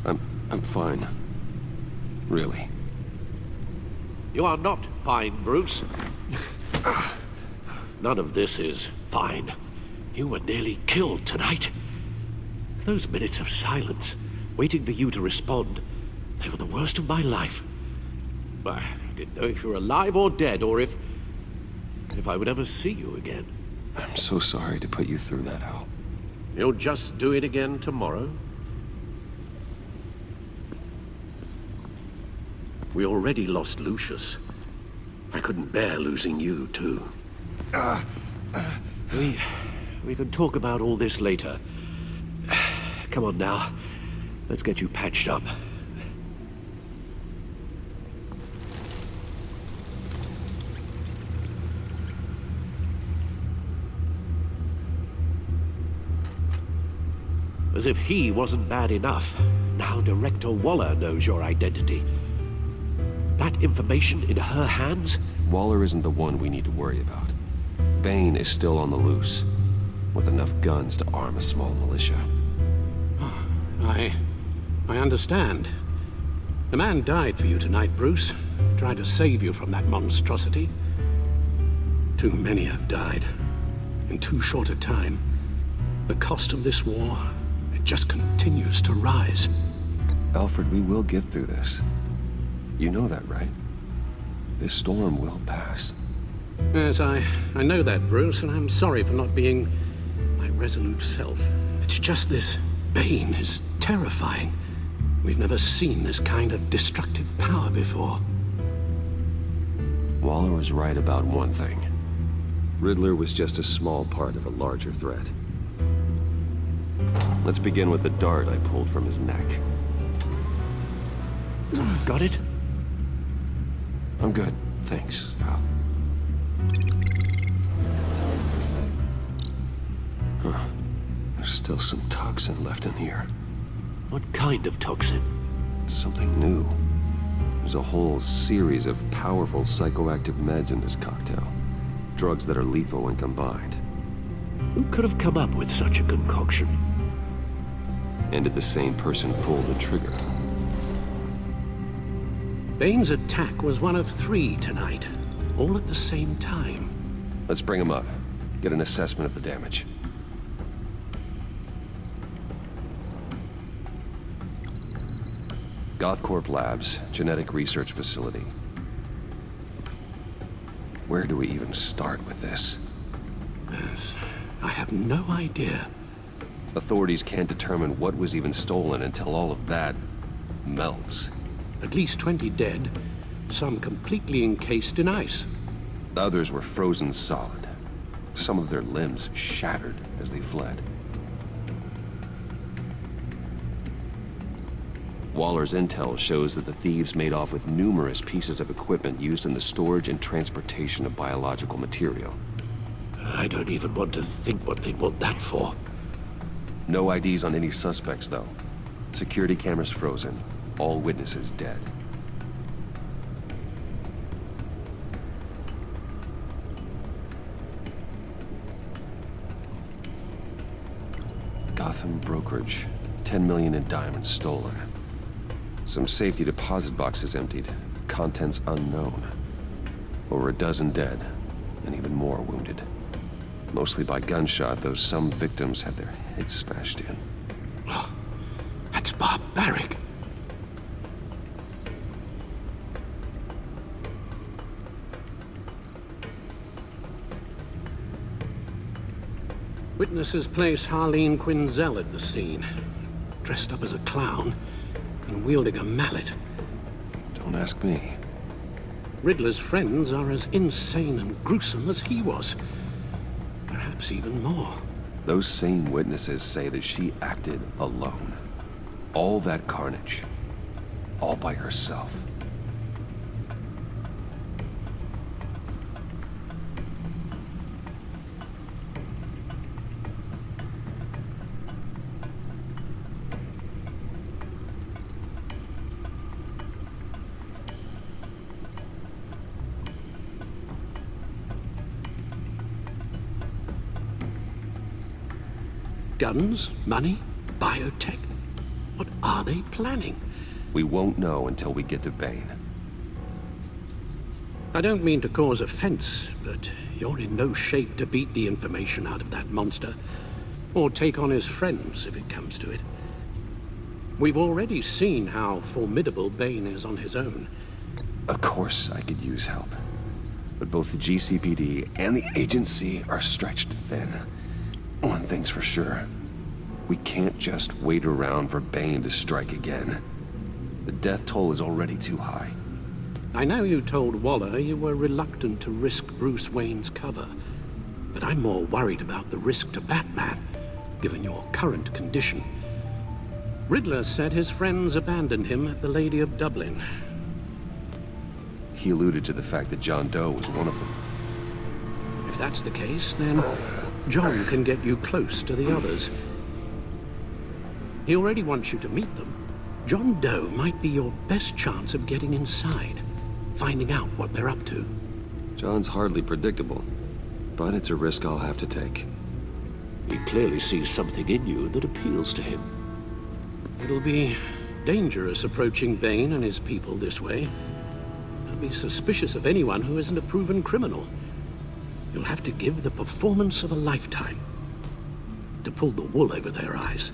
I'm fine. Really. You are not fine, Bruce. None of this is fine. You were nearly killed tonight. Those minutes of silence, waiting for you to respond, they were the worst of my life. I didn't know if you were alive or dead, or if I would ever see you again. I'm so sorry to put you through that, Al. You'll just do it again tomorrow? We already lost Lucius. I couldn't bear losing you, too. We can talk about all this later. Come on now. Let's get you patched up. As if he wasn't bad enough, now Director Waller knows your identity. That information in her hands? Waller isn't the one we need to worry about. Bane is still on the loose, with enough guns to arm a small militia. I understand. The man died for you tonight, Bruce. Tried to save you from that monstrosity. Too many have died. In too short a time. The cost of this war, it just continues to rise. Alfred, we will get through this. You know that, right? This storm will pass. Yes, I know that, Bruce, and I'm sorry for not being my resolute self. It's just this Bane is terrifying. We've never seen this kind of destructive power before. Waller was right about one thing. Riddler was just a small part of a larger threat. Let's begin with the dart I pulled from his neck. Got it? I'm good, thanks, Al. Huh. There's still some toxin left in here. What kind of toxin? Something new. There's a whole series of powerful psychoactive meds in this cocktail. Drugs that are lethal when combined. Who could have come up with such a concoction? And did the same person pull the trigger? Bane's attack was one of 3 tonight, all at the same time. Let's bring him up. Get an assessment of the damage. Gothcorp Labs, genetic research facility. Where do we even start with this? Yes, I have no idea. Authorities can't determine what was even stolen until all of that melts. At least 20 dead, some completely encased in ice. Others were frozen solid. Some of their limbs shattered as they fled. Waller's intel shows that the thieves made off with numerous pieces of equipment used in the storage and transportation of biological material. I don't even want to think what they'd want that for. No IDs on any suspects, though. Security cameras frozen. All witnesses dead. Gotham brokerage. 10 million in diamonds stolen. Some safety deposit boxes emptied. Contents unknown. Over a dozen dead, and even more wounded. Mostly by gunshot, though some victims had their heads smashed in. Oh, that's barbaric. Witnesses place Harleen Quinzel at the scene, dressed up as a clown and wielding a mallet. Don't ask me. Riddler's friends are as insane and gruesome as he was. Perhaps even more. Those same witnesses say that she acted alone. All that carnage. All by herself. Guns, money, biotech. What are they planning? We won't know until we get to Bane. I don't mean to cause offense, but you're in no shape to beat the information out of that monster, or take on his friends if it comes to it. We've already seen how formidable Bane is on his own. Of course I could use help. But both the GCPD and the agency are stretched thin. One thing's for sure. We can't just wait around for Bane to strike again. The death toll is already too high. I know you told Waller you were reluctant to risk Bruce Wayne's cover, but I'm more worried about the risk to Batman, given your current condition. Riddler said his friends abandoned him at the Lady of Dublin. He alluded to the fact that John Doe was one of them. If that's the case, then John can get you close to the others. He already wants you to meet them. John Doe might be your best chance of getting inside, finding out what they're up to. John's hardly predictable, but it's a risk I'll have to take. He clearly sees something in you that appeals to him. It'll be dangerous approaching Bane and his people this way. They'll be suspicious of anyone who isn't a proven criminal. You'll have to give the performance of a lifetime to pull the wool over their eyes.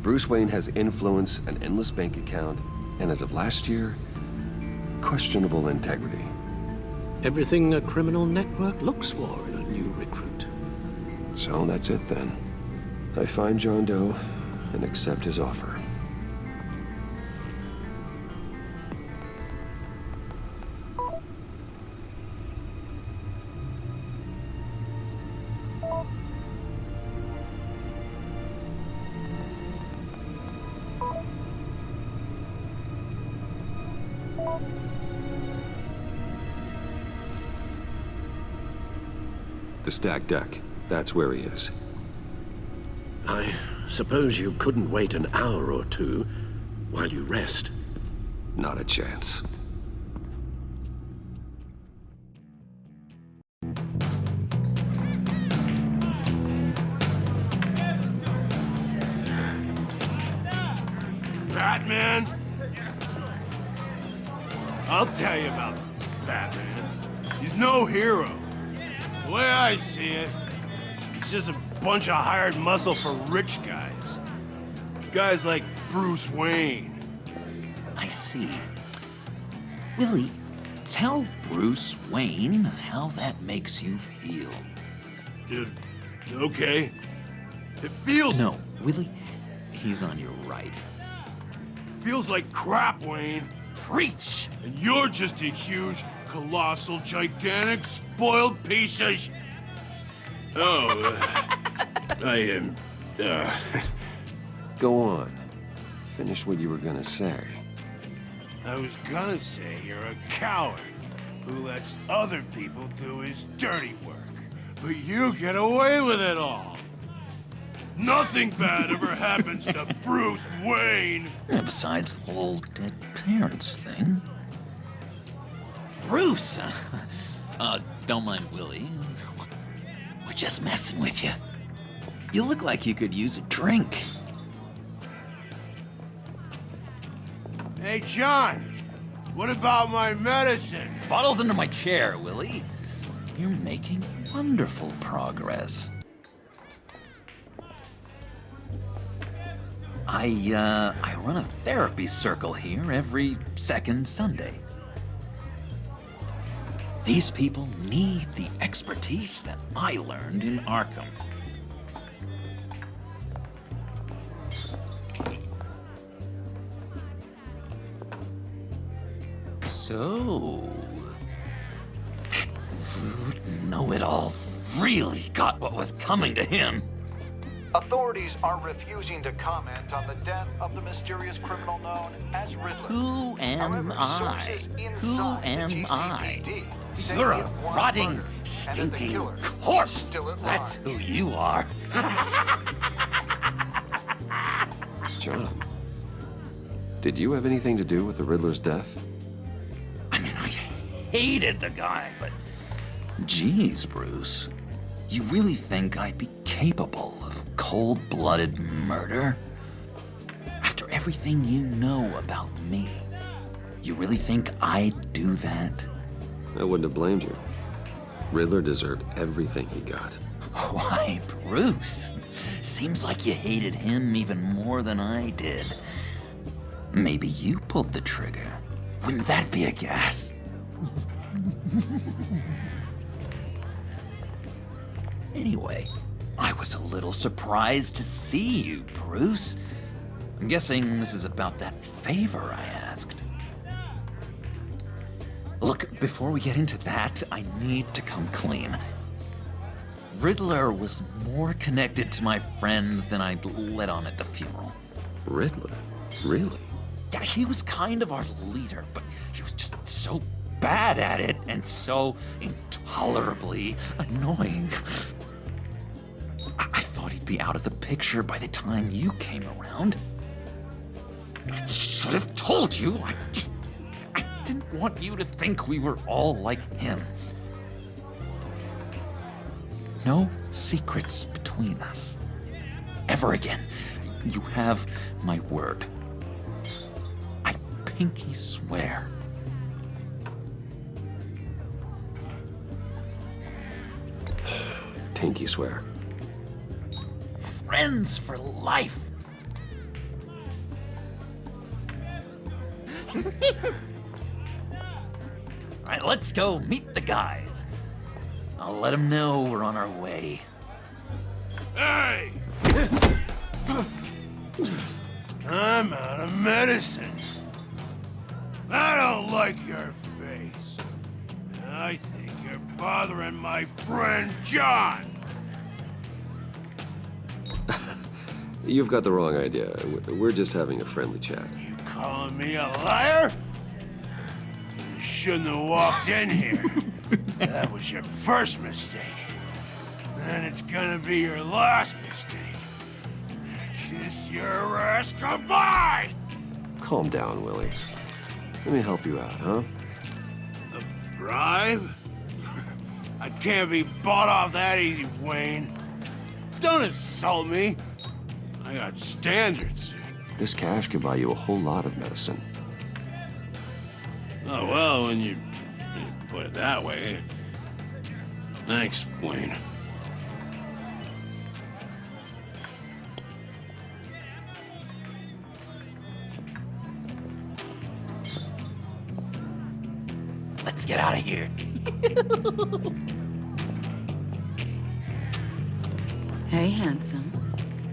Bruce Wayne has influence, an endless bank account, and as of last year, questionable integrity. Everything a criminal network looks for in a new recruit. So that's it then. I find John Doe and accept his offer. The stacked deck. That's where he is. I suppose you couldn't wait an hour or two while you rest. Not a chance. Batman? I'll tell you about Batman. He's no hero. The way I see it, he's just a bunch of hired muscle for rich guys. Guys like Bruce Wayne. I see. Willie, tell Bruce Wayne how that makes you feel. Okay. It feels... No, Willie, he's on your right. feels like crap, Wayne. Preach! And you're just a huge, colossal, gigantic, spoiled piece of sh... Oh, I am... Go on. Finish what you were gonna say. I was gonna say you're a coward who lets other people do his dirty work. But you get away with it all. Nothing bad ever happens to Bruce Wayne. And besides the whole dead parents thing. Bruce! Don't mind Willie. We're just messing with you. You look like you could use a drink. Hey, John. What about my medicine? Bottle's under my chair, Willie. You're making wonderful progress. I run a therapy circle here every second Sunday. These people need the expertise that I learned in Arkham. So, that rude know-it-all really got what was coming to him. Authorities are refusing to comment on the death of the mysterious criminal known as Riddler. Who am However, I? sources Who inside the am I? GCPD say You're he a had one rotting, murder, and that the stinking killer is corpse. still at That's large. who you are. John, did you have anything to do with the Riddler's death? I mean, I hated the guy, but... Geez, Bruce. You really think I'd be capable of cold-blooded murder? After everything you know about me. You really think I'd do that? I wouldn't have blamed you. Riddler deserved everything he got. Why, Bruce? Seems like you hated him even more than I did. Maybe you pulled the trigger. Wouldn't that be a gas? Anyway, I was a little surprised to see you, Bruce. I'm guessing this is about that favor I asked. Look, before we get into that, I need to come clean. Riddler was more connected to my friends than I'd let on at the funeral. Riddler? Really? Yeah, he was kind of our leader, but he was just so bad at it and so intolerably annoying. I thought he'd be out of the picture by the time you came around. I should have told you. I didn't want you to think we were all like him. No secrets between us. Ever again. You have my word. I pinky swear. Pinky swear. Friends for life. All right, let's go meet the guys. I'll let them know we're on our way. Hey! I'm out of medicine. I don't like your face. I think you're bothering my friend John. You've got the wrong idea. We're just having a friendly chat. You calling me a liar? You shouldn't have walked in here. That was your first mistake. And it's gonna be your last mistake. Kiss your ass goodbye! Calm down, Willie. Let me help you out, huh? A bribe? I can't be bought off that easy, Wayne. Don't insult me. I got standards. This cash could buy you a whole lot of medicine. Oh, well, when you put it that way. Thanks, Wayne. Let's get out of here. Hey, handsome.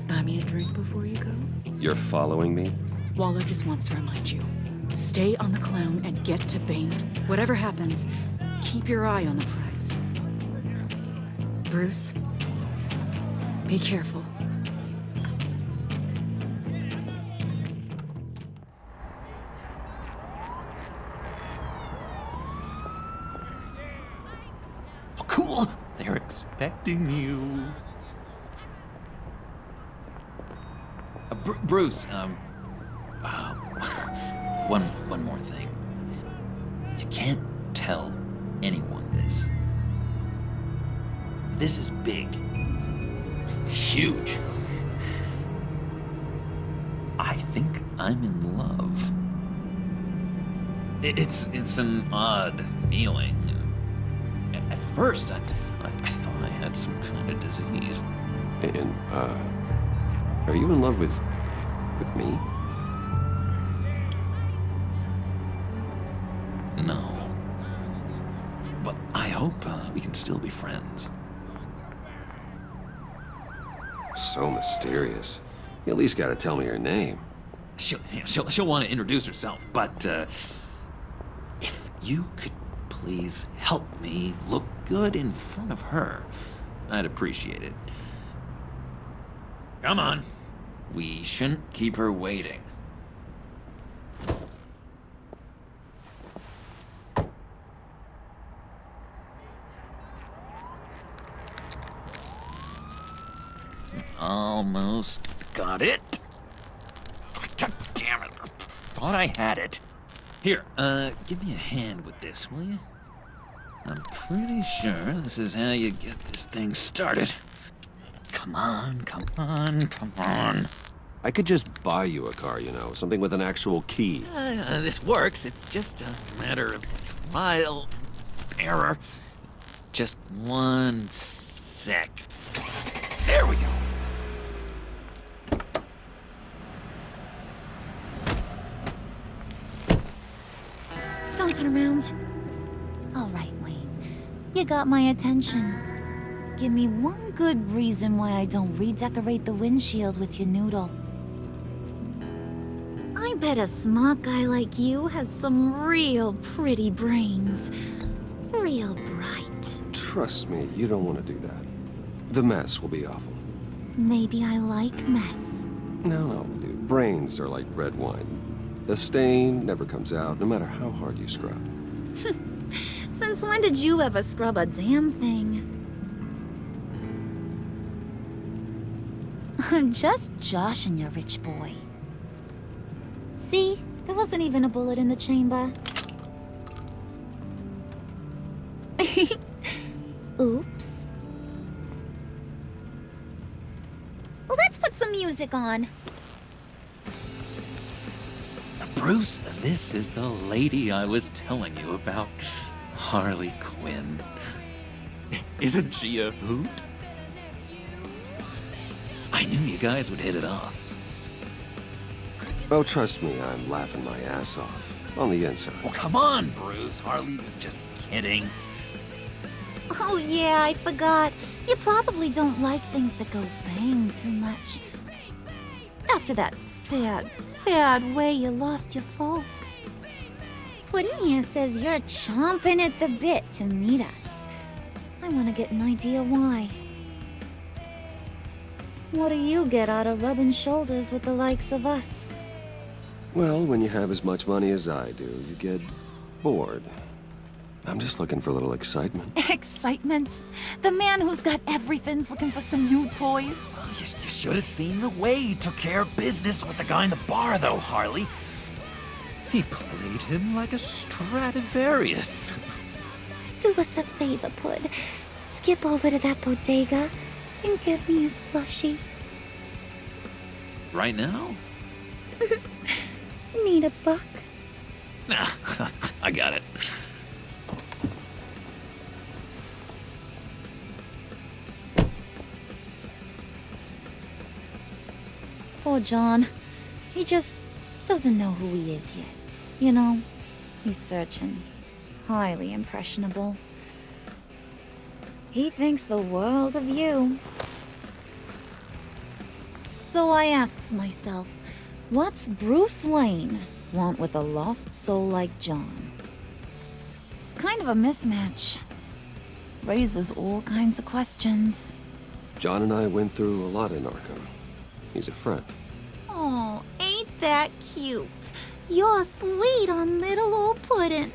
Buy me a drink before you go? You're following me? Waller just wants to remind you. Stay on the clown and get to Bane. Whatever happens, keep your eye on the prize. Bruce, be careful. Oh, cool! They're expecting you. Bruce, one more thing. You can't tell anyone this. This is big. Huge. I think I'm in love. It's an odd feeling. At first, I thought I had some kind of disease. And, are you in love with me? No. But I hope we can still be friends. So mysterious. You at least gotta tell me her name. She'll want to introduce herself, but if you could please help me look good in front of her, I'd appreciate it. Come on. We shouldn't keep her waiting. Almost got it. Damn it. Thought I had it. Here, give me a hand with this, will you? I'm pretty sure this is how you get this thing started. Come on, come on, come on. I could just buy you a car, you know, something with an actual key. This works. It's just a matter of trial and error. Just 1 sec. There we go. Don't turn around. All right, Wayne. You got my attention. Give me one good reason why I don't redecorate the windshield with your noodle. I bet a smart guy like you has some real pretty brains. Real bright. Trust me, you don't want to do that. The mess will be awful. Maybe I like mess. No, dude. Brains are like red wine. The stain never comes out, no matter how hard you scrub. Since when did you ever scrub a damn thing? I'm just joshing you, rich boy. See? There wasn't even a bullet in the chamber. Oops. Let's put some music on. Bruce, this is the lady I was telling you about. Harley Quinn. Isn't she a hoot? I knew you guys would hit it off. Oh, trust me, I'm laughing my ass off. On the inside. Oh, come on, Bruce. Harley was just kidding. Oh yeah, I forgot. You probably don't like things that go bang too much. After that sad way you lost your folks. Whitin here says you're chomping at the bit to meet us. I want to get an idea why. What do you get out of rubbing shoulders with the likes of us? Well, when you have as much money as I do, you get bored. I'm just looking for a little excitement. Excitement? The man who's got everything's looking for some new toys. You should have seen the way he took care of business with the guy in the bar, though, Harley. He played him like a Stradivarius. Do us a favor, Pud. Skip over to that bodega and get me a slushie. Right now? Need a buck? Nah, I got it. Poor John. He just doesn't know who he is yet. You know, he's searching. Highly impressionable. He thinks the world of you. So I asks myself, what's Bruce Wayne want with a lost soul like John? It's kind of a mismatch. Raises all kinds of questions. John and I went through a lot in Arkham. He's a friend. Oh, ain't that cute? You're sweet on little old Puddin'.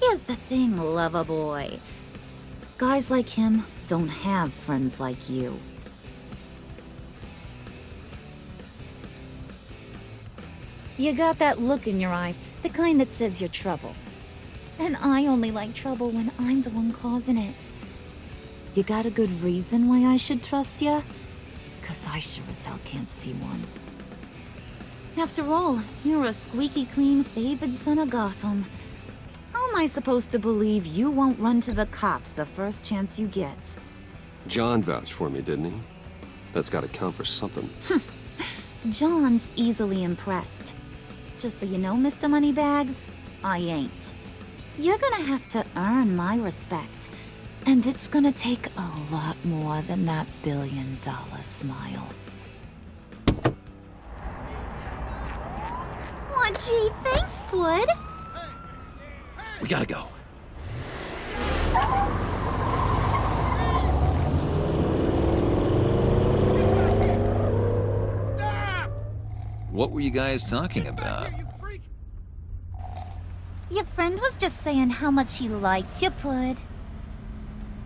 Here's the thing, lover boy. Guys like him don't have friends like you. You got that look in your eye, the kind that says you're trouble. And I only like trouble when I'm the one causing it. You got a good reason why I should trust you? 'Cause I sure as hell can't see one. After all, you're a squeaky clean favored son of Gotham. How am I supposed to believe you won't run to the cops the first chance you get? John vouched for me, didn't he? That's gotta count for something. John's easily impressed. Just so you know, Mr. Moneybags, I ain't. You're gonna have to earn my respect. And it's gonna take a lot more than that billion-dollar smile. Aw, gee, thanks, Pud. We gotta go. What were you guys talking about? Your friend was just saying how much he liked you, Pud.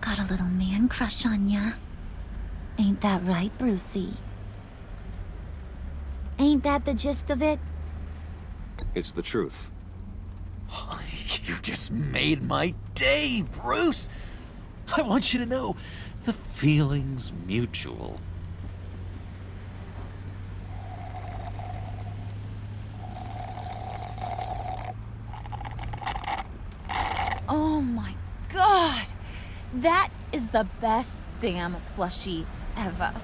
Got a little man crush on ya. Ain't that right, Brucey? Ain't that the gist of it? It's the truth. You just made my day, Bruce. I want you to know the feeling's mutual. That is the best damn slushie ever.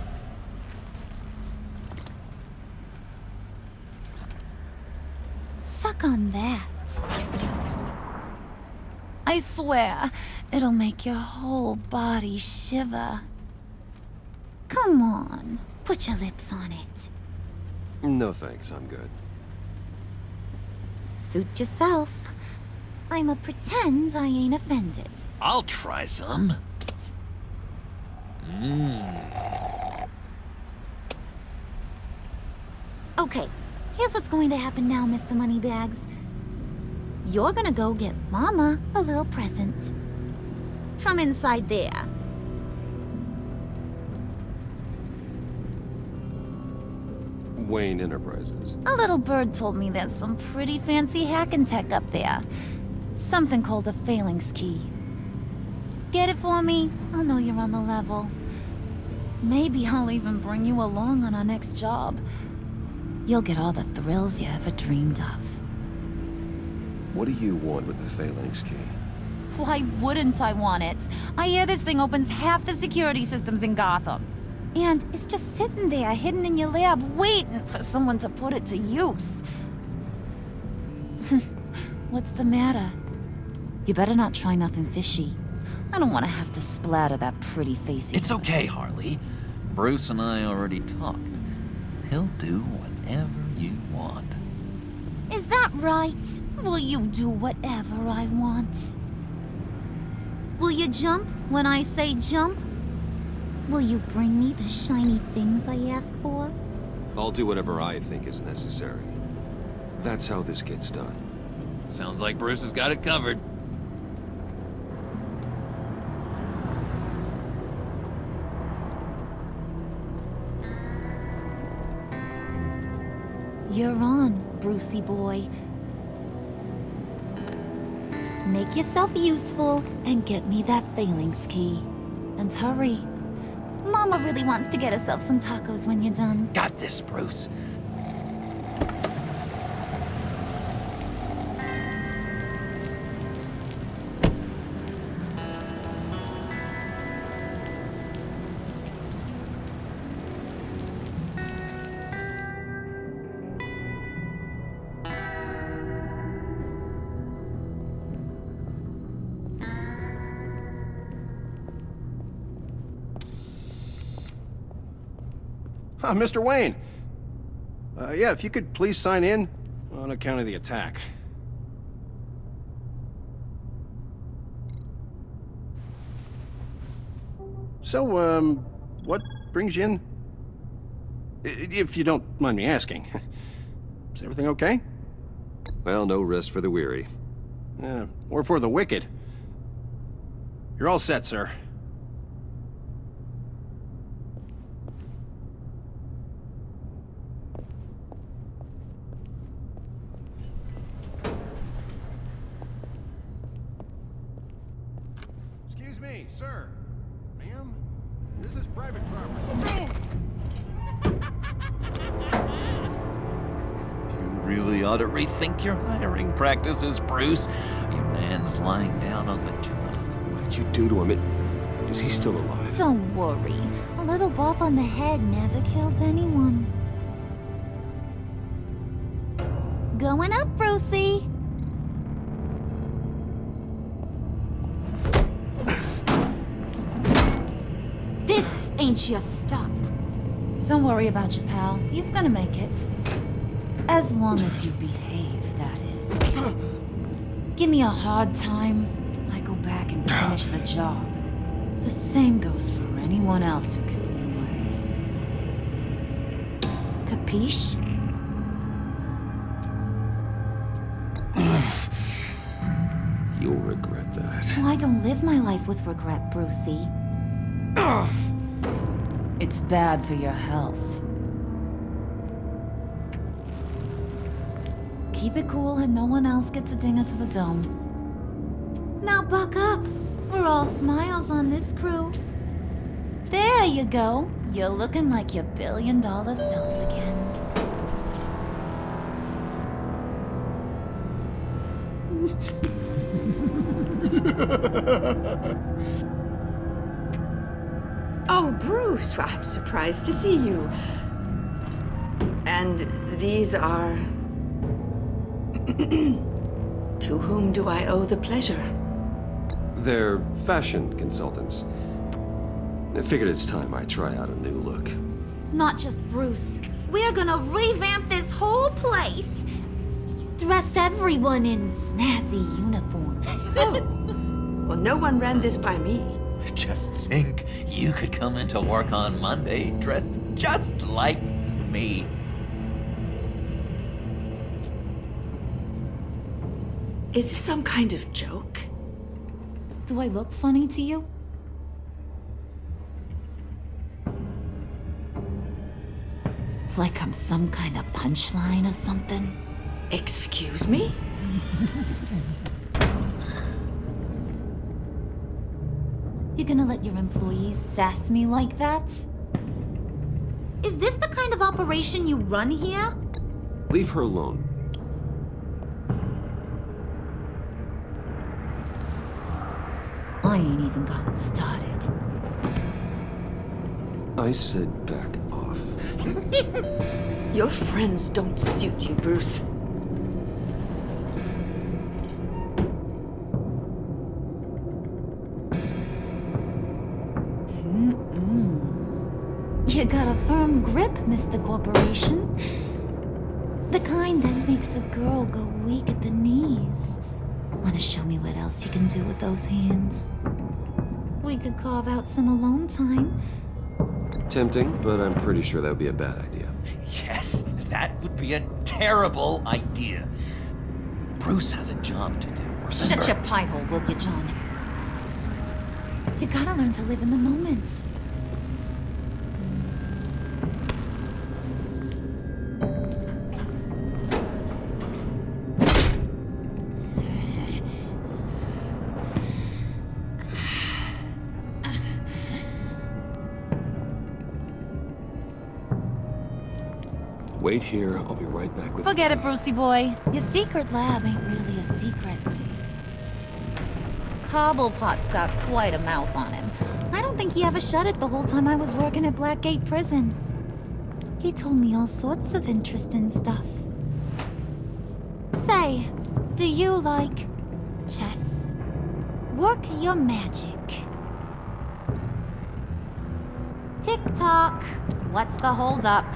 Suck on that. I swear, it'll make your whole body shiver. Come on, put your lips on it. No thanks, I'm good. Suit yourself. I'ma pretend I ain't offended. I'll try some. Okay, here's what's going to happen now, Mr. Moneybags. You're gonna go get Mama a little present. From inside there. Wayne Enterprises. A little bird told me there's some pretty fancy hacking tech up there. Something called a phalanx key. Get it for me? I'll know you're on the level. Maybe I'll even bring you along on our next job. You'll get all the thrills you ever dreamed of. What do you want with the phalanx key? Why wouldn't I want it? I hear this thing opens half the security systems in Gotham. And it's just sitting there, hidden in your lab, waiting for someone to put it to use. What's the matter? You better not try nothing fishy. I don't want to have to splatter that pretty face. It's okay, Harley. Bruce and I already talked. He'll do whatever you want. Is that right? Will you do whatever I want? Will you jump when I say jump? Will you bring me the shiny things I ask for? I'll do whatever I think is necessary. That's how this gets done. Sounds like Bruce has got it covered. You're on, Brucey boy. Make yourself useful and get me that phalanx key. And hurry. Mama really wants to get herself some tacos when you're done. Got this, Bruce. Mr. Wayne. Yeah, if you could please sign in on account of the attack. So, what brings you in? If you don't mind me asking. Is everything okay? Well, no rest for the weary. Or for the wicked. You're all set, sir. Excuse me, sir. Ma'am, this is private property. You really ought to rethink your hiring practices, Bruce. Your man's lying down on the job. What did you do to him? Is he still alive? Don't worry. A little bump on the head never killed anyone. Going up, Brucey. This ain't your stop. Don't worry about your pal. He's gonna make it. As long as you behave, that is. Give me a hard time, I go back and finish the job. The same goes for anyone else who gets in the way. Capiche? You'll regret that. Oh, I don't live my life with regret, Brucey. It's bad for your health. Keep it cool and no one else gets a dinger to the dome. Now buck up. We're all smiles on this crew. There you go. You're looking like your billion-dollar self again. Bruce, I'm surprised to see you. And these are... To whom do I owe the pleasure? They're fashion consultants. I figured it's time I try out a new look. Not just Bruce. We're gonna revamp this whole place. Dress everyone in snazzy uniforms. Oh, well, no one ran this by me. Just think, you could come into work on Monday dressed just like me. Is this some kind of joke? Do I look funny to you? Like I'm some kind of punchline or something? Excuse me? You gonna let your employees sass me like that? Is this the kind of operation you run here? Leave her alone. I ain't even gotten started. I said back off. Your friends don't suit you, Bruce. You got a firm grip, Mr. Corporation. The kind that makes a girl go weak at the knees. Wanna show me what else you can do with those hands? We could carve out some alone time. Tempting, but I'm pretty sure that would be a bad idea. Yes, that would be a terrible idea. Bruce has a job to do. Shut your pie hole, will you, John? You gotta learn to live in the moment. Wait here, I'll be right back with... Forget it, Brucey boy. Your secret lab ain't really a secret. Cobblepot's got quite a mouth on him. I don't think he ever shut it the whole time I was working at Blackgate Prison. He told me all sorts of interesting stuff. Say, do you like chess? Work your magic. Tick-tock. What's the holdup?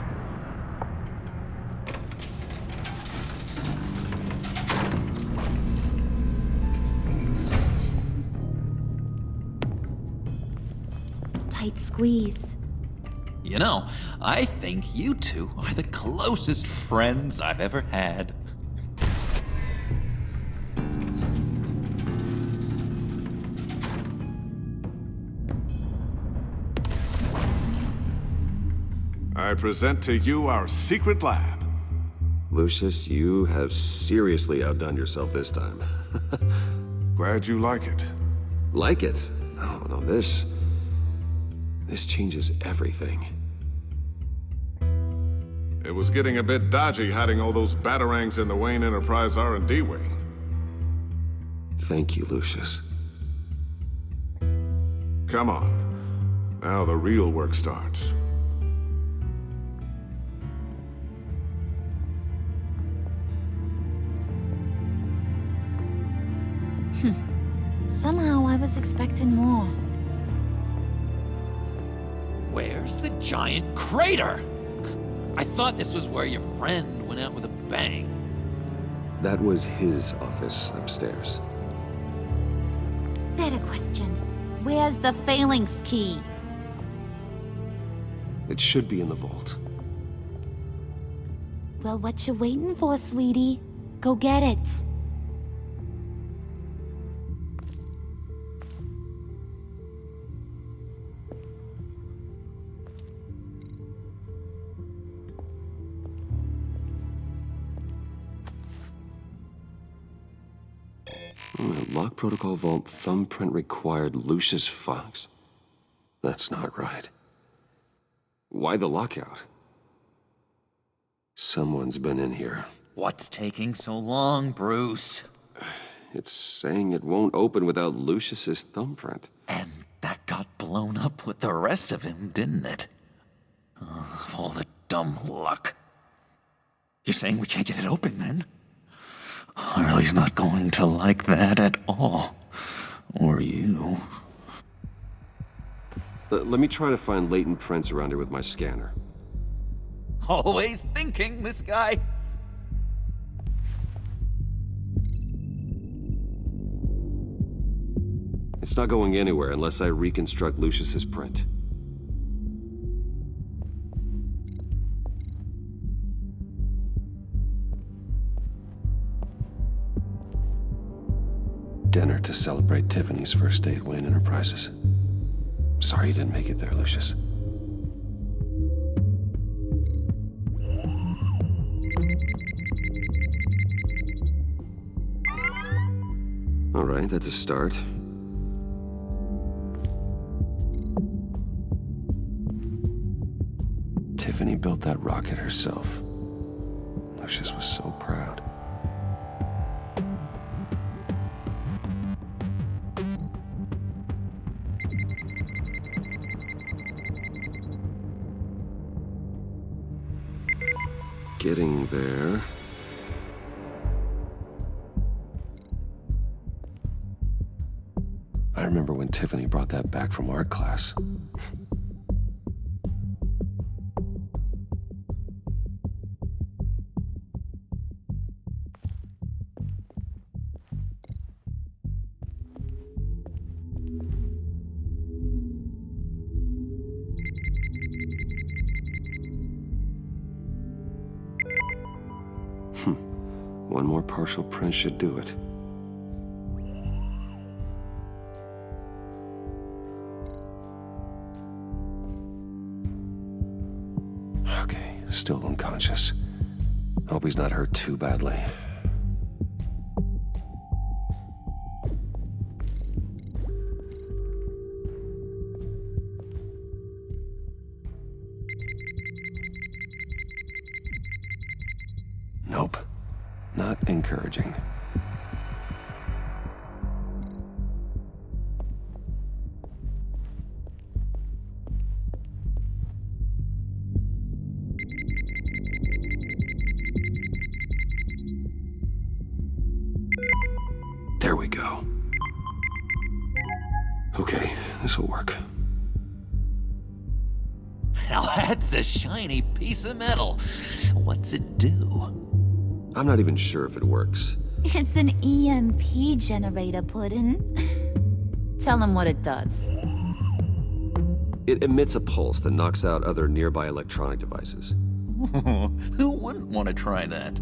Tight squeeze. You know, I think you two are the closest friends I've ever had. I present to you our secret lab. Lucius, you have seriously outdone yourself this time. Glad you like it. Like it? No, this changes everything. It was getting a bit dodgy hiding all those batarangs in the Wayne Enterprise R&D wing. Thank you, Lucius. Come on. Now the real work starts. Somehow I was expecting more. Where's the giant crater? I thought this was where your friend went out with a bang. That was his office upstairs. Better question. Where's the phalanx key? It should be in the vault. Well, what you waiting for, sweetie? Go get it. Lock protocol vault thumbprint required Lucius Fox. That's not right. Why the lockout? Someone's been in here. What's taking so long, Bruce? It's saying it won't open without Lucius's thumbprint. And that got blown up with the rest of him, didn't it? All the dumb luck. You're saying we can't get it open, then? Harley's not going to like that at all. Or you. Let me try to find latent prints around here with my scanner. Always thinking, this guy. It's not going anywhere unless I reconstruct Lucius's print. Dinner to celebrate Tiffany's first day at Wayne Enterprises. Sorry you didn't make it there, Lucius. All right, that's a start. Tiffany built that rocket herself. Lucius was so proud. Getting there. I remember when Tiffany brought that back from art class. One more partial print should do it. Okay, still unconscious. Hope he's not hurt too badly. Nope. Not encouraging. There we go. Okay, this'll work. Now that's a shiny piece of metal. What's it do? I'm not even sure if it works. It's an EMP generator, Puddin'. Tell him what it does. It emits a pulse that knocks out other nearby electronic devices. Who wouldn't want to try that?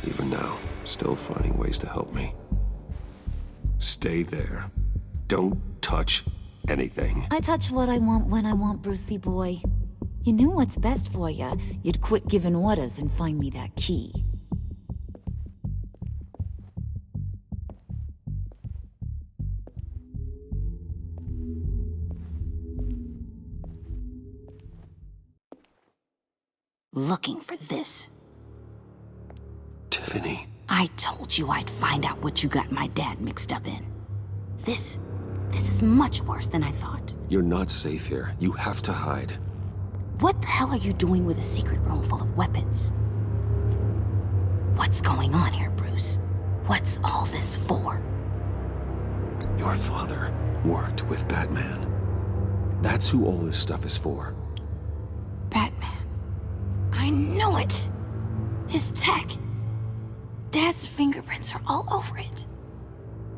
Even now, still finding ways to help me. Stay there. Don't touch anything. I touch what I want when I want, Brucey boy. You knew what's best for you. You'd quit giving orders and find me that key. Looking for this. Tiffany. I told you I'd find out what you got my dad mixed up in. This is much worse than I thought. You're not safe here. You have to hide. What the hell are you doing with a secret room full of weapons? What's going on here, Bruce? What's all this for? Your father worked with Batman. That's who all this stuff is for. Batman. I knew it! His tech. Dad's fingerprints are all over it.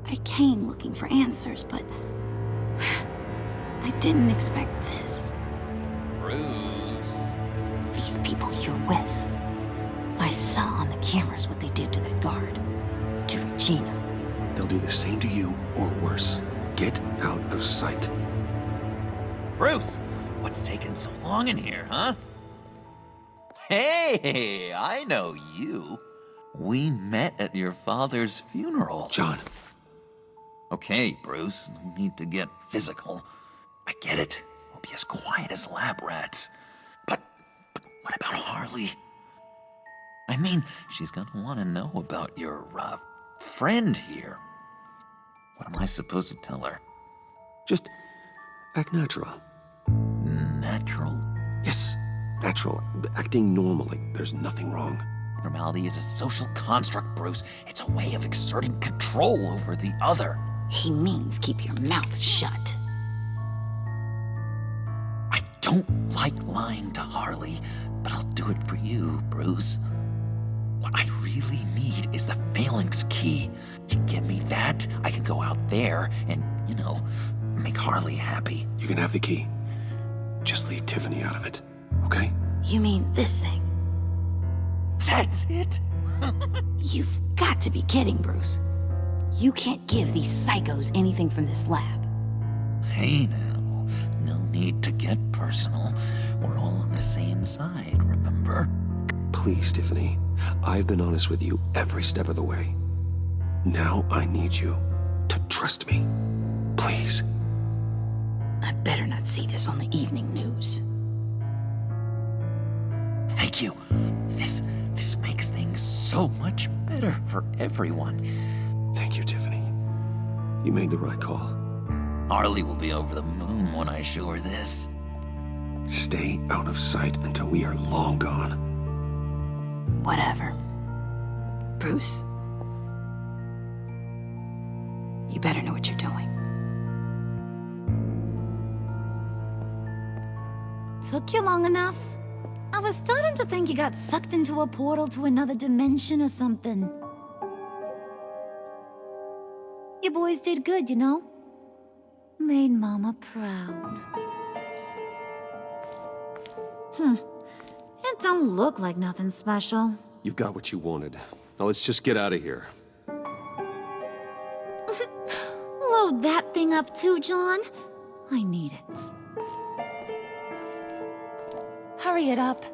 I came looking for answers, but I didn't expect this. Bruce. These people you're with. I saw on the cameras what they did to that guard. To Regina. They'll do the same to you, or worse. Get out of sight. Bruce, what's taking so long in here, huh? Hey, I know you. We met at your father's funeral. John. Okay, Bruce, no need to get physical. I get it. We'll be as quiet as lab rats. But what about Harley? I mean, she's gonna want to know about your, friend here. What am I supposed to tell her? Just act natural. Natural? Yes, natural. Acting normally. There's nothing wrong. Normality is a social construct, Bruce. It's a way of exerting control over the other. He means keep your mouth shut. I don't like lying to Harley, but I'll do it for you, Bruce. What I really need is the phalanx key. You give me that, I can go out there and, make Harley happy. You can have the key. Just leave Tiffany out of it, okay? You mean this thing? That's it? You've got to be kidding, Bruce. You can't give these psychos anything from this lab. Hey now, no need to get personal. We're all on the same side, remember? Please, Tiffany. I've been honest with you every step of the way. Now I need you to trust me. Please. I better not see this on the evening news. Thank you. This makes things so much better for everyone. Thank you, Tiffany. You made the right call. Harley will be over the moon when I show her this. Stay out of sight until we are long gone. Whatever. Bruce, you better know what you're doing. Took you long enough? I was starting to think you got sucked into a portal to another dimension or something. You boys did good, Made Mama proud. It don't look like nothing special. You've got what you wanted. Now let's just get out of here. Load that thing up too, John. I need it. Hurry it up.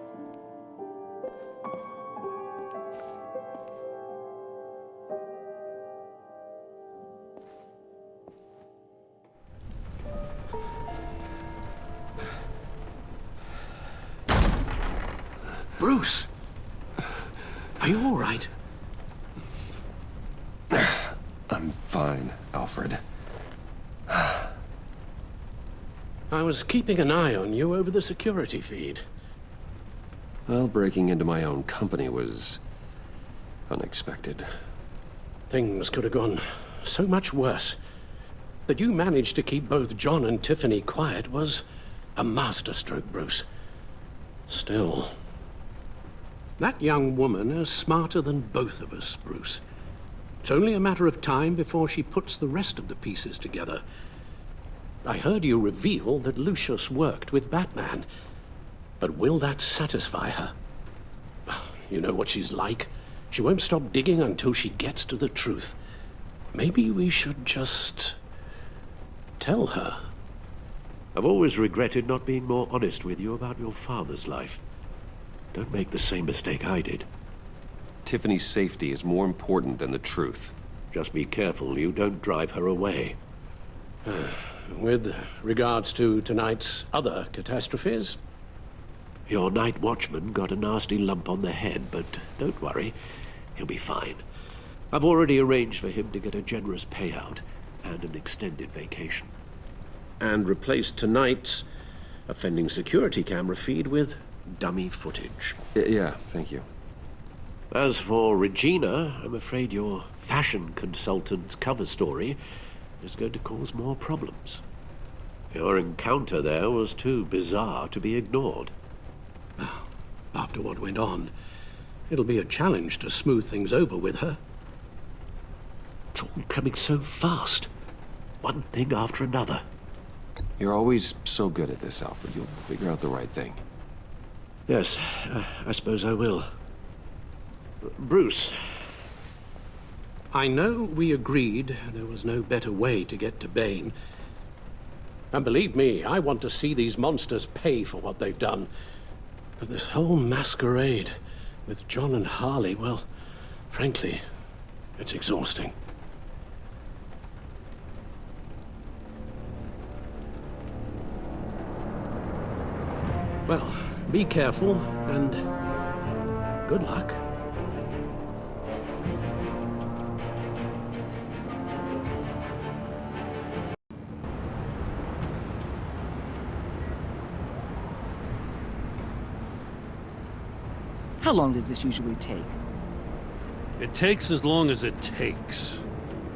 Bruce! Are you all right? I'm fine, Alfred. I was keeping an eye on you over the security feed. Well, breaking into my own company was unexpected. Things could have gone so much worse. That you managed to keep both John and Tiffany quiet was a masterstroke, Bruce. Still, that young woman is smarter than both of us, Bruce. It's only a matter of time before she puts the rest of the pieces together. I heard you reveal that Lucius worked with Batman. But will that satisfy her? You know what she's like. She won't stop digging until she gets to the truth. Maybe we should just tell her. I've always regretted not being more honest with you about your father's life. Don't make the same mistake I did. Tiffany's safety is more important than the truth. Just be careful you don't drive her away. With regards to tonight's other catastrophes, your night watchman got a nasty lump on the head, but don't worry, he'll be fine. I've already arranged for him to get a generous payout and an extended vacation. And replaced tonight's offending security camera feed with dummy footage. Yeah, thank you. As for Regina, I'm afraid your fashion consultant's cover story is going to cause more problems. Your encounter there was too bizarre to be ignored. After what went on, it'll be a challenge to smooth things over with her. It's all coming so fast. One thing after another. You're always so good at this, Alfred. You'll figure out the right thing. Yes, I suppose I will. Bruce, I know we agreed there was no better way to get to Bane. And believe me, I want to see these monsters pay for what they've done. But this whole masquerade with John and Harley, well, frankly, it's exhausting. Well, be careful, and good luck. How long does this usually take? It takes as long as it takes.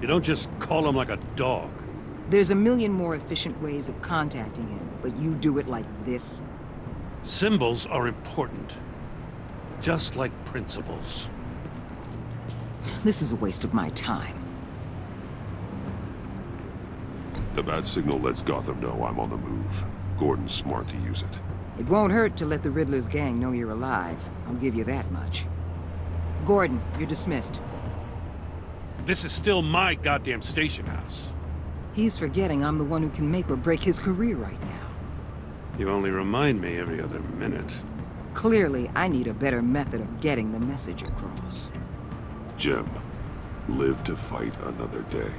You don't just call him like a dog. There's a million more efficient ways of contacting him, but you do it like this? Symbols are important. Just like principles. This is a waste of my time. The bad signal lets Gotham know I'm on the move. Gordon's smart to use it. It won't hurt to let the Riddler's gang know you're alive. I'll give you that much. Gordon, you're dismissed. This is still my goddamn station house. He's forgetting I'm the one who can make or break his career right now. You only remind me every other minute. Clearly, I need a better method of getting the message across. Jim, live to fight another day.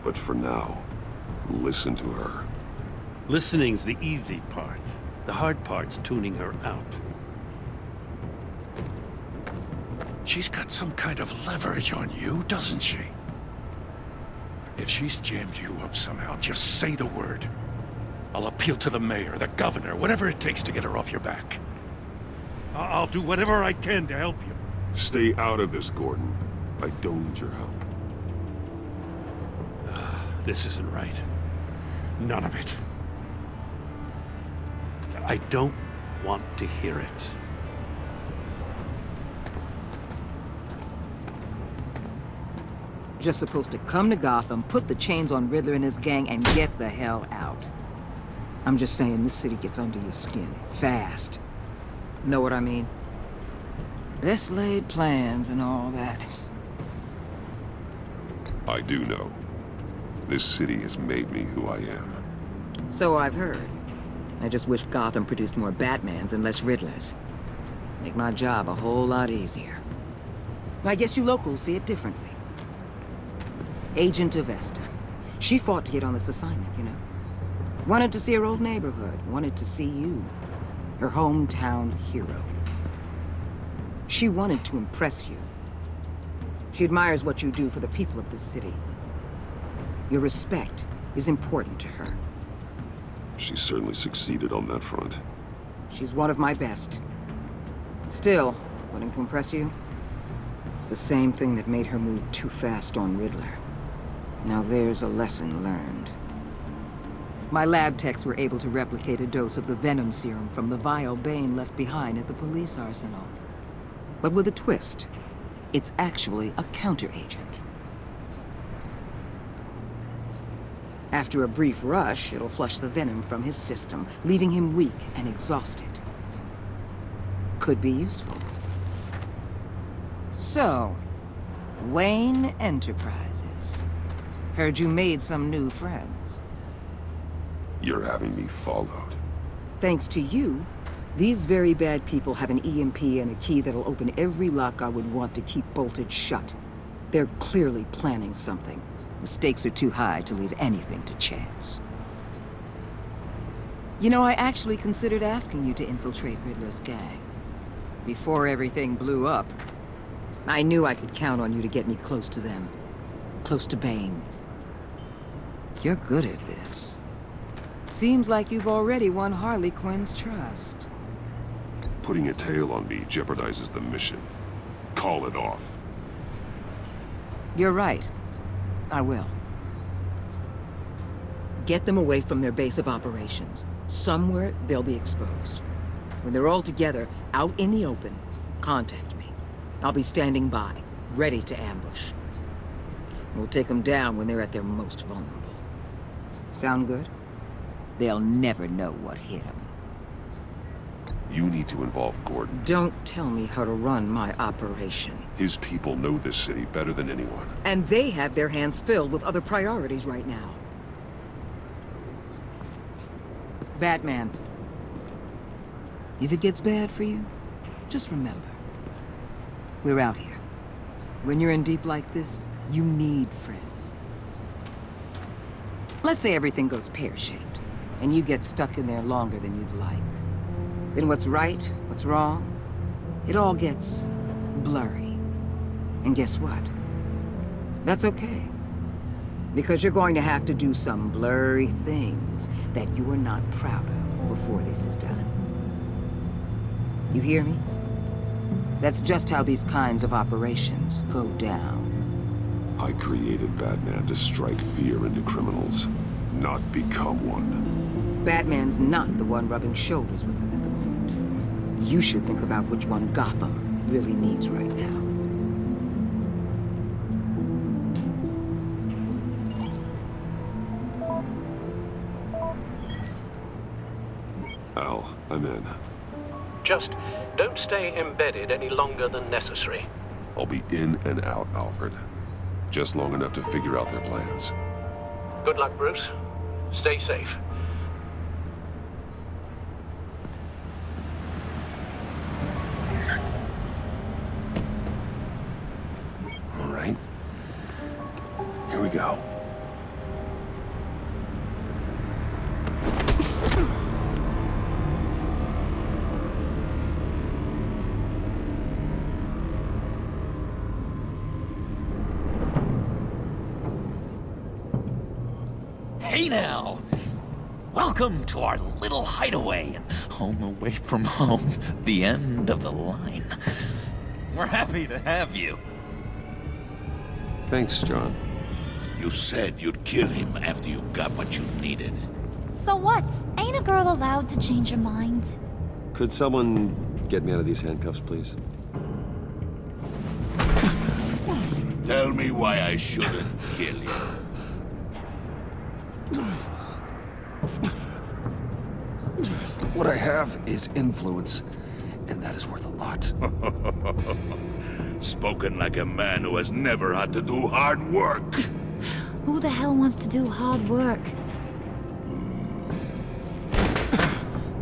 But for now, listen to her. Listening's the easy part. The hard part's tuning her out. She's got some kind of leverage on you, doesn't she? If she's jammed you up somehow, just say the word. I'll appeal to the mayor, the governor, whatever it takes to get her off your back. I'll do whatever I can to help you. Stay out of this, Gordon. I don't need your help. This isn't right. None of it. I don't want to hear it. Just supposed to come to Gotham, put the chains on Riddler and his gang, and get the hell out. I'm just saying, this city gets under your skin. Fast. Know what I mean? Best laid plans and all that. I do know. This city has made me who I am. So I've heard. I just wish Gotham produced more Batmans and less Riddlers. Make my job a whole lot easier. I guess you locals see it differently. Agent Avesta. She fought to get on this assignment, you know? Wanted to see her old neighborhood. Wanted to see you. Her hometown hero. She wanted to impress you. She admires what you do for the people of this city. Your respect is important to her. She certainly succeeded on that front. She's one of my best. Still, wanting to impress you? It's the same thing that made her move too fast on Riddler. Now there's a lesson learned. My lab techs were able to replicate a dose of the venom serum from the vial Bane left behind at the police arsenal. But with a twist. It's actually a counter-agent. After a brief rush, it'll flush the venom from his system, leaving him weak and exhausted. Could be useful. So, Wayne Enterprises. Heard you made some new friends. You're having me followed. Thanks to you, these very bad people have an EMP and a key that'll open every lock I would want to keep bolted shut. They're clearly planning something. The stakes are too high to leave anything to chance. You know, I actually considered asking you to infiltrate Riddler's gang. Before everything blew up, I knew I could count on you to get me close to them. Close to Bane. You're good at this. Seems like you've already won Harley Quinn's trust. Putting a tail on me jeopardizes the mission. Call it off. You're right. I will. Get them away from their base of operations. Somewhere they'll be exposed. When they're all together, out in the open, contact me. I'll be standing by, ready to ambush. We'll take them down when they're at their most vulnerable. Sound good? They'll never know what hit them. You need to involve Gordon. Don't tell me how to run my operation. His people know this city better than anyone. And they have their hands filled with other priorities right now. If it gets bad for you, just remember, we're out here. When you're in deep like this, you need friends. Let's say everything goes pear-shaped, and you get stuck in there longer than you'd like. Then what's right, what's wrong, it all gets blurry. And guess what? That's okay. Because you're going to have to do some blurry things that you are not proud of before this is done. You hear me? That's just how these kinds of operations go down. I created Batman to strike fear into criminals, not become one. Batman's not the one rubbing shoulders with them at the moment. You should think about which one Gotham really needs right now. Al, I'm in. Just don't stay embedded any longer than necessary. I'll be in and out, Alfred. Just long enough to figure out their plans. Good luck, Bruce. Stay safe. All right. Here we go. Hey now! Welcome to our little hideaway and home away from home, the end of the line. We're happy to have you. Thanks, John. You said you'd kill him after you got what you needed. So what? Ain't a girl allowed to change her mind? Could someone get me out of these handcuffs, please? Tell me why I shouldn't kill you. What I have is influence, and that is worth a lot. Spoken like a man who has never had to do hard work. Who the hell wants to do hard work?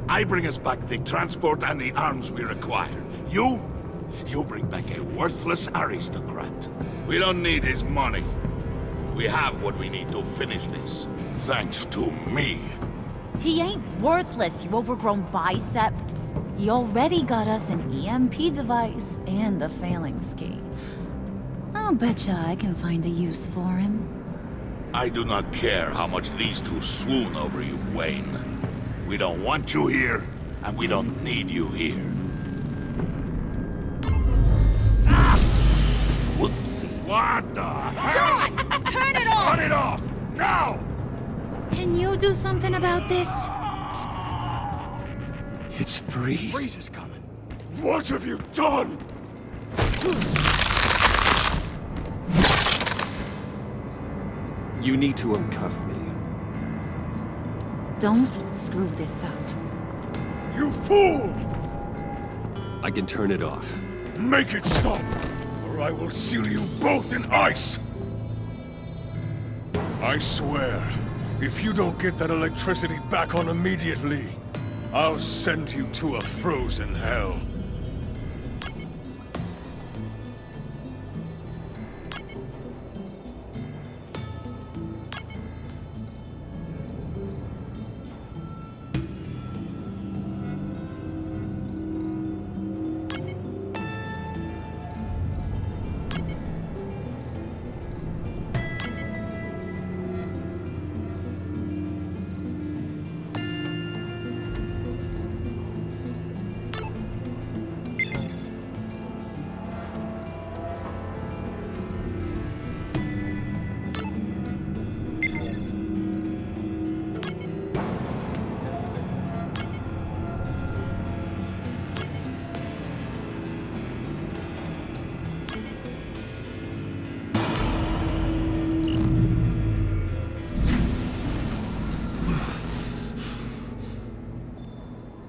I bring us back the transport and the arms we require. You bring back a worthless aristocrat. We don't need his money. We have what we need to finish this, thanks to me. He ain't worthless, you overgrown bicep. He already got us an EMP device and the phalanx key. I'll betcha I can find a use for him. I do not care how much these two swoon over you, Wayne. We don't want you here, and we don't need you here. Whoopsie. What the hell? John! Turn it off! Turn it off! Now! Can you do something about this? It's Freeze. Freeze is coming. What have you done? You need to uncuff me. Don't screw this up. You fool! I can turn it off. Make it stop, or I will seal you both in ice! I swear, if you don't get that electricity back on immediately, I'll send you to a frozen hell.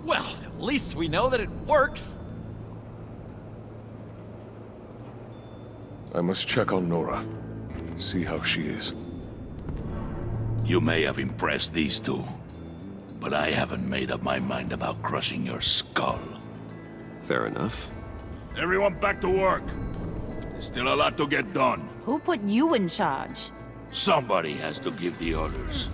At least we know that it works. I must check on Nora. See how she is. You may have impressed these two, but I haven't made up my mind about crushing your skull. Fair enough. Everyone back to work. There's still a lot to get done. Who put you in charge? Somebody has to give the orders.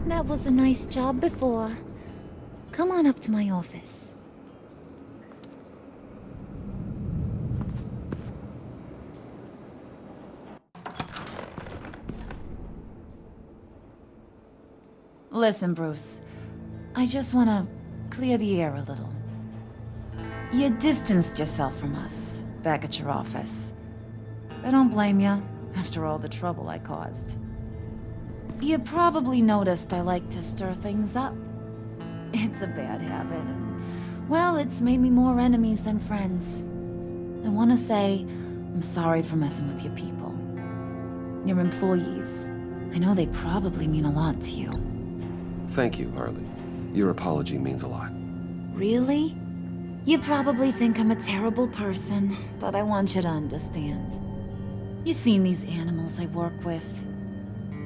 That was a nice job before. Come on up to my office. Listen, Bruce. I just want to clear the air a little. You distanced yourself from us back at your office. I don't blame you, after all the trouble I caused. You probably noticed I like to stir things up. It's a bad habit. Well, it's made me more enemies than friends. I want to say I'm sorry for messing with your people. Your employees. I know they probably mean a lot to you. Thank you, Harley. Your apology means a lot. Really? You probably think I'm a terrible person, but I want you to understand. You've seen these animals I work with.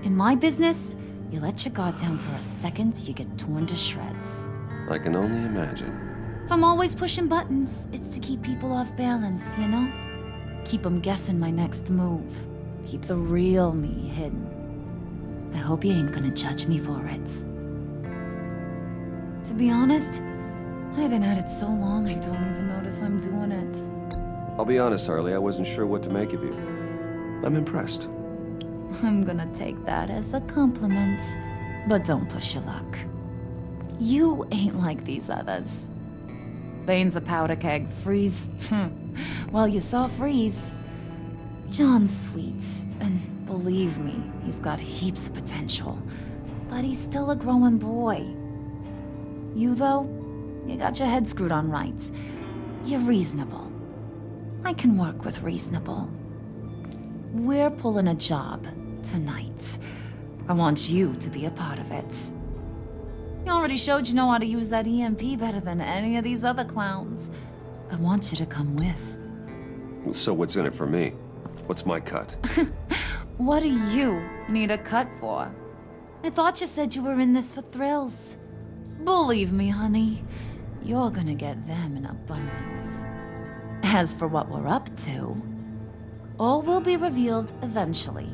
In my business, you let your guard down for a second, you get torn to shreds. I can only imagine. If I'm always pushing buttons, it's to keep people off balance, you know? Keep them guessing my next move. Keep the real me hidden. I hope you ain't gonna judge me for it. To be honest, I've been at it so long I don't even notice I'm doing it. I'll be honest, Harley, I wasn't sure what to make of you. I'm impressed. I'm gonna take that as a compliment, but don't push your luck. You ain't like these others. Bane's a powder keg, Freeze. Well, you saw Freeze. John's sweet, and believe me, he's got heaps of potential. But he's still a growing boy. You, though, you got your head screwed on right. You're reasonable. I can work with reasonable. We're pulling a job tonight. I want you to be a part of it. You already showed you know how to use that EMP better than any of these other clowns. I want you to come with. So what's in it for me? What's my cut? What do you need a cut for? I thought you said you were in this for thrills. Believe me, honey, you're gonna get them in abundance. As for what we're up to, all will be revealed eventually.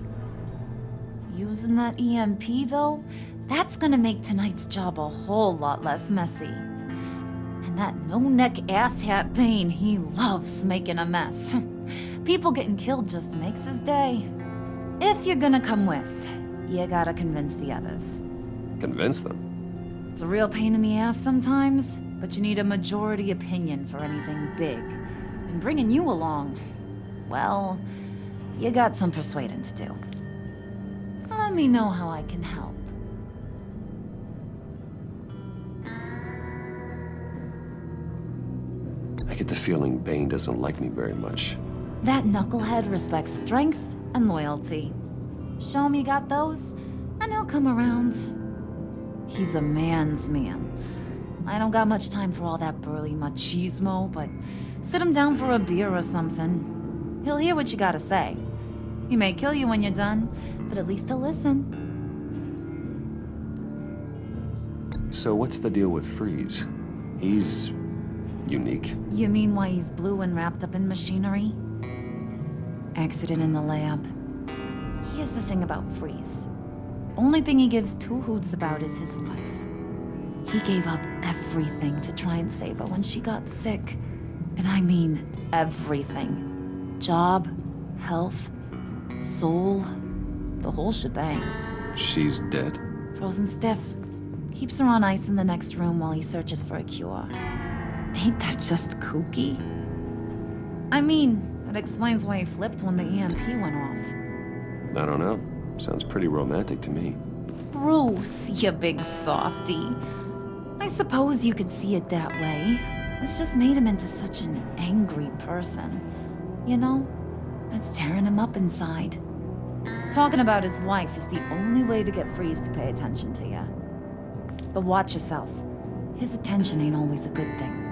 Using that EMP, though, that's gonna make tonight's job a whole lot less messy. And that no-neck asshat Bane, he loves making a mess. People getting killed just makes his day. If you're gonna come with, you gotta convince the others. Convince them? It's a real pain in the ass sometimes, but you need a majority opinion for anything big. And bringing you along, well, you got some persuading to do. Let me know how I can help. I get the feeling Bane doesn't like me very much. That knucklehead respects strength and loyalty. Show him you got those, and he'll come around. He's a man's man. I don't got much time for all that burly machismo, but sit him down for a beer or something. He'll hear what you gotta say. He may kill you when you're done, but at least he'll listen. So what's the deal with Freeze? He's unique. You mean why he's blue and wrapped up in machinery? Accident in the lab. Here's the thing about Freeze. Only thing he gives two hoots about is his wife. He gave up everything to try and save her when she got sick. And I mean everything. Job, health, soul, the whole shebang. She's dead? Frozen stiff. Keeps her on ice in the next room while he searches for a cure. Ain't that just kooky? I mean, it explains why he flipped when the EMP went off. I don't know. Sounds pretty romantic to me. Bruce, you big softy. I suppose you could see it that way. It's just made him into such an angry person. You know, it's tearing him up inside. Talking about his wife is the only way to get Freeze to pay attention to you. But watch yourself. His attention ain't always a good thing.